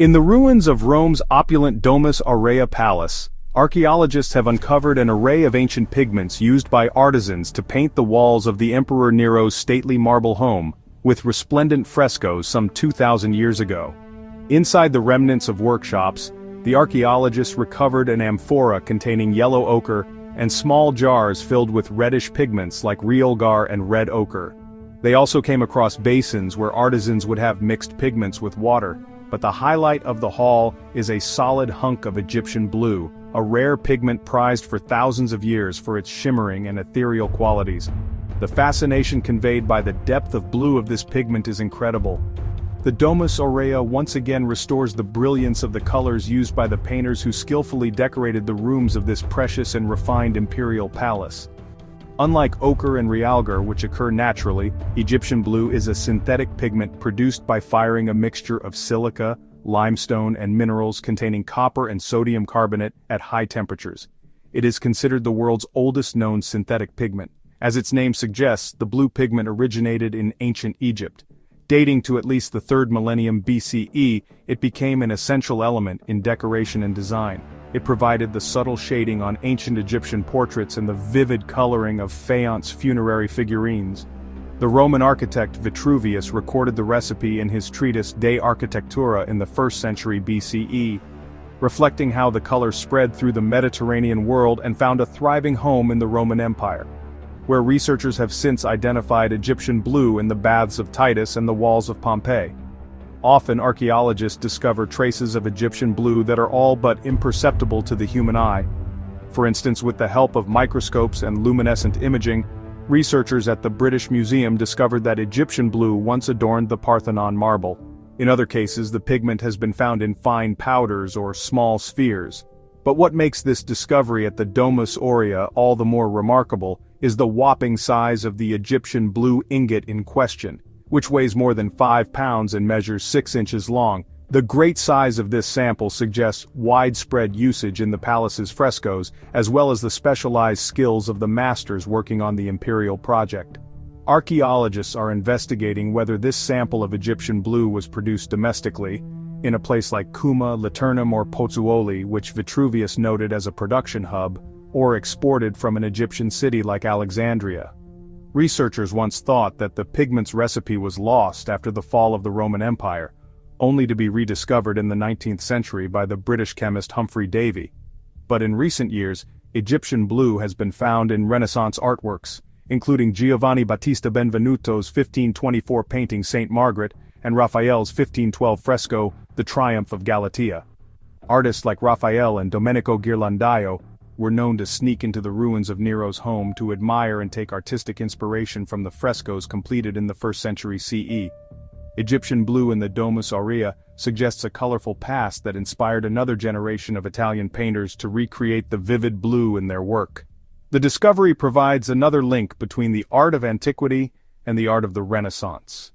In the ruins of Rome's opulent Domus Aurea palace, archaeologists have uncovered an array of ancient pigments used by artisans to paint the walls of the Emperor Nero's stately marble home, with resplendent frescoes some 2,000 years ago. Inside the remnants of workshops, the archaeologists recovered an amphora containing yellow ochre and small jars filled with reddish pigments like realgar and red ochre. They also came across basins where artisans would have mixed pigments with water, but the highlight of the haul is a solid hunk of Egyptian blue, a rare pigment prized for thousands of years for its shimmering and ethereal qualities. The fascination conveyed by the depth of blue of this pigment is incredible. The Domus Aurea once again restores the brilliance of the colors used by the painters who skillfully decorated the rooms of this precious and refined imperial palace. Unlike ochre and realgar, which occur naturally, Egyptian blue is a synthetic pigment produced by firing a mixture of silica, limestone and minerals containing copper and sodium carbonate at high temperatures. It is considered the world's oldest known synthetic pigment. As its name suggests, the blue pigment originated in ancient Egypt. Dating to at least the 3rd millennium BCE, it became an essential element in decoration and design. It provided the subtle shading on ancient Egyptian portraits and the vivid coloring of faience funerary figurines. The Roman architect Vitruvius recorded the recipe in his treatise De Architectura in the 1st century BCE, reflecting how the color spread through the Mediterranean world and found a thriving home in the Roman Empire, where researchers have since identified Egyptian blue in the baths of Titus and the walls of Pompeii. Often archaeologists discover traces of Egyptian blue that are all but imperceptible to the human eye. For instance, with the help of microscopes and luminescent imaging, researchers at the British Museum discovered that Egyptian blue once adorned the Parthenon marble. In other cases, the pigment has been found in fine powders or small spheres. But what makes this discovery at the Domus Aurea all the more remarkable is the whopping size of the Egyptian blue ingot in question, which weighs more than 5 pounds and measures 6 inches long. The great size of this sample suggests widespread usage in the palace's frescoes, as well as the specialized skills of the masters working on the imperial project. Archaeologists are investigating whether this sample of Egyptian blue was produced domestically, in a place like Cuma, Laternum or Pozzuoli, which Vitruvius noted as a production hub, or exported from an Egyptian city like Alexandria. Researchers once thought that the pigment's recipe was lost after the fall of the Roman Empire, only to be rediscovered in the 19th century by the British chemist Humphrey Davy. But in recent years, Egyptian blue has been found in Renaissance artworks, including Giovanni Battista Benvenuto's 1524 painting Saint Margaret and Raphael's 1512 fresco The Triumph of Galatea. Artists like Raphael and Domenico Ghirlandaio were known to sneak into the ruins of Nero's home to admire and take artistic inspiration from the frescoes completed in the 1st century CE. Egyptian blue in the Domus Aurea suggests a colorful past that inspired another generation of Italian painters to recreate the vivid blue in their work. The discovery provides another link between the art of antiquity and the art of the Renaissance.